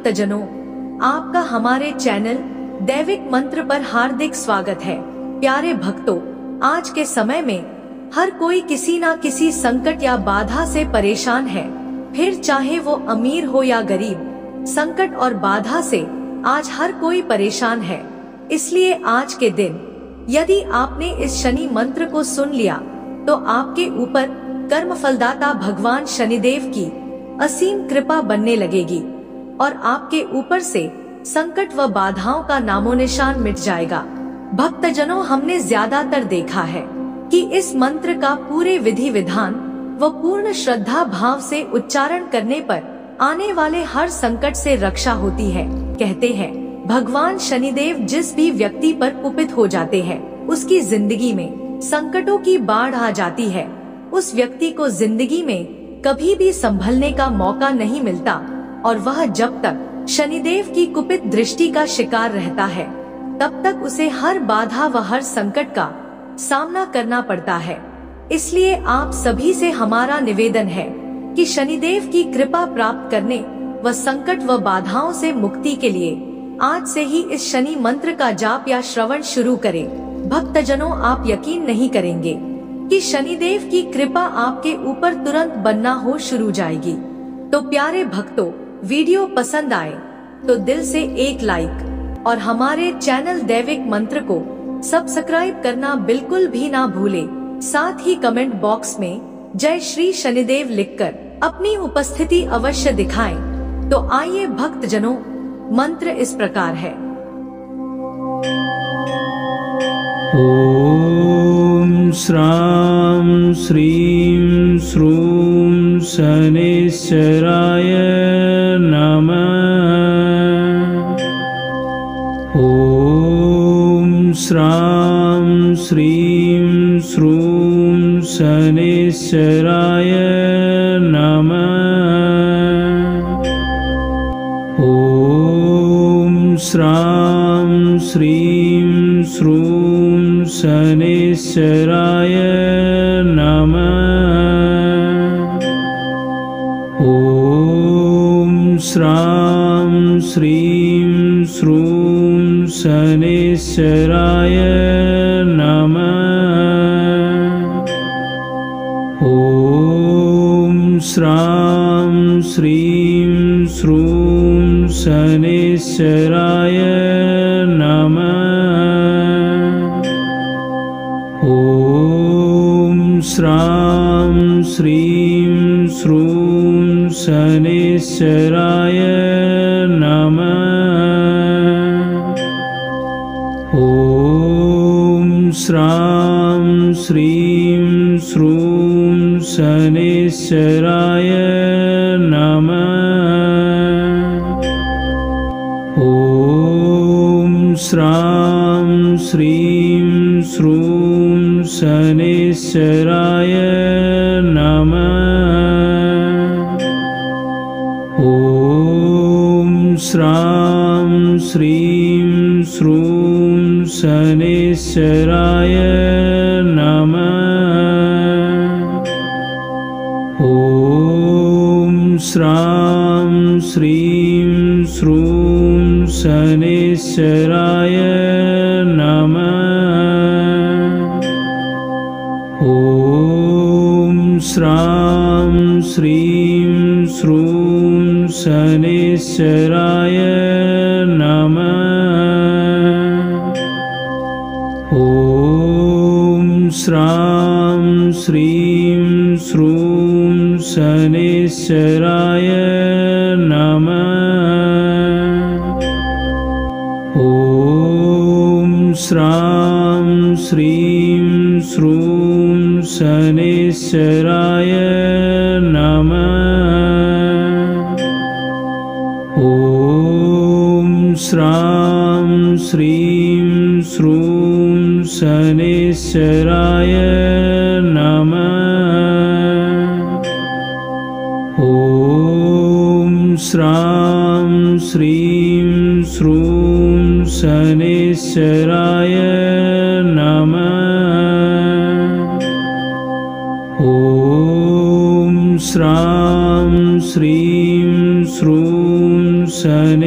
भक्तजनों, आपका हमारे चैनल दैविक मंत्र पर हार्दिक स्वागत है। प्यारे भक्तों, आज के समय में हर कोई किसी ना किसी संकट या बाधा से परेशान है, फिर चाहे वो अमीर हो या गरीब। संकट और बाधा से आज हर कोई परेशान है। इसलिए आज के दिन यदि आपने इस शनि मंत्र को सुन लिया तो आपके ऊपर कर्म फलदाता भगवान शनिदेव की असीम कृपा बनने लगेगी और आपके ऊपर से संकट व बाधाओं का नामोनिशान मिट जाएगा। भक्तजनों, हमने ज्यादातर देखा है कि इस मंत्र का पूरे विधि विधान व पूर्ण श्रद्धा भाव से उच्चारण करने पर आने वाले हर संकट से रक्षा होती है। कहते हैं भगवान शनिदेव जिस भी व्यक्ति पर कुपित हो जाते हैं उसकी जिंदगी में संकटों की बाढ़ आ जाती है। उस व्यक्ति को जिंदगी में कभी भी संभलने का मौका नहीं मिलता और वह जब तक शनिदेव की कुपित दृष्टि का शिकार रहता है तब तक उसे हर बाधा व हर संकट का सामना करना पड़ता है। इसलिए आप सभी से हमारा निवेदन है कि शनिदेव की कृपा प्राप्त करने व संकट व बाधाओं से मुक्ति के लिए आज से ही इस शनि मंत्र का जाप या श्रवण शुरू करें। भक्तजनों, आप यकीन नहीं करेंगे कि शनिदेव की कृपा आपके ऊपर तुरंत बनना हो शुरू जाएगी। तो प्यारे भक्तों, वीडियो पसंद आए तो दिल से एक लाइक और हमारे चैनल दैविक मंत्र को सब्सक्राइब करना बिल्कुल भी ना भूलें। साथ ही कमेंट बॉक्स में जय श्री शनिदेव लिखकर अपनी उपस्थिति अवश्य दिखाएं। तो आइए भक्तजनों, मंत्र इस प्रकार है। ओम श्रां श्रीं श्रूं शनिश्चराय नमः। ओम श्रां श्रीं श्रूं शनिश्चराय नमः। ओम श्रां श्रीं श्रूं शनिश्चराय नमः। ओम श्रां श्रीं श्रूं शनिश्चराय नमः। ओम श्रां श्रीं श्रूं शनिश्चराय नमः। ओम श्रां श्रीं श्रूं शनिश्चराय नमः। ओम श्रां श्रीं श्रूं शनिश्चराय नमः। ओम श्रां श्रीं श्रूं शनिश्चराय नमः। ओम श्रां श्रीं श्रूं शनिश्चराय नमः। ओम श्रां श्रीं श्रूं शनिश्चराय नमः। ओम श्रां श्रीं श्रूं शनिश्चराय नमः। ओम श्रां श्रीं श्रूं शनिश्चराय नमः। ओम श्रां श्रीं श्रूं शनिश्चराय नमः। ओम श्रां श्रीं श्रूं शनिश्चराय नमः। ओम श्रां श्रीं श्रूं शनिश्चराय नमः। ओम श्रां श्रीं श्रूं शनिश्चराय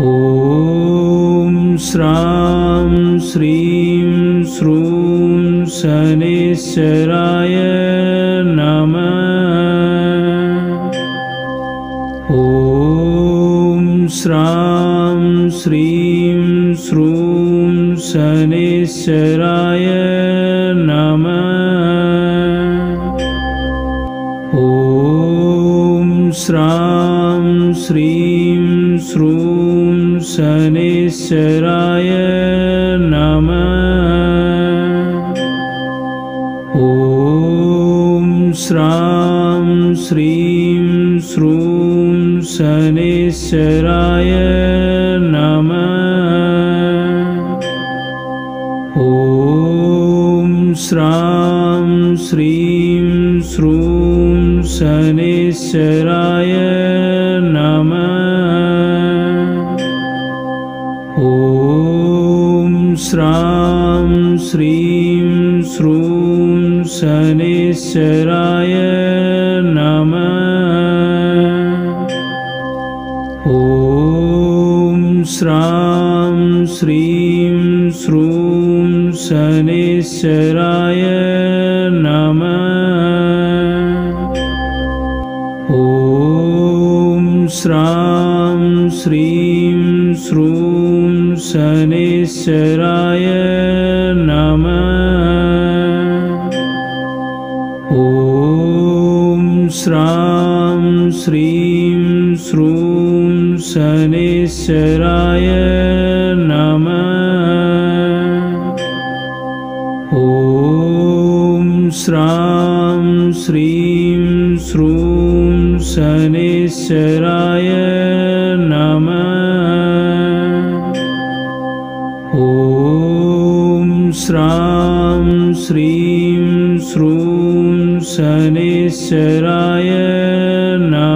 श्रां श्रीं श्रूं शनैश्चराय नमः। ॐ श्रां श्रीं श्रूं शनैश्चराय नमः। ॐ श्रां श्रीं श्रूं शनैश्चराय नमः। ॐ श्रां श्रीं श्रूं शनैश्चराय नमः। ॐ श्रां श्रीं श्रूं शनैश्चराय नमः। ॐ श्रां श्रीं श्रूं शनैश्चराय नमः। ॐ श्रां श्रीं श्रूं शनैश्चराय नमः। ॐ श्रां श्रीं श्रूं शनैश्चराय नमः। ॐ श्रां श्रीं श्रूं शनैश्चराय नमः। ॐ श्रां श्रीं श्रूं शनैश्चराय नमः। ॐ श्रां श्रीं श्रूं शनैश्चराय नमः।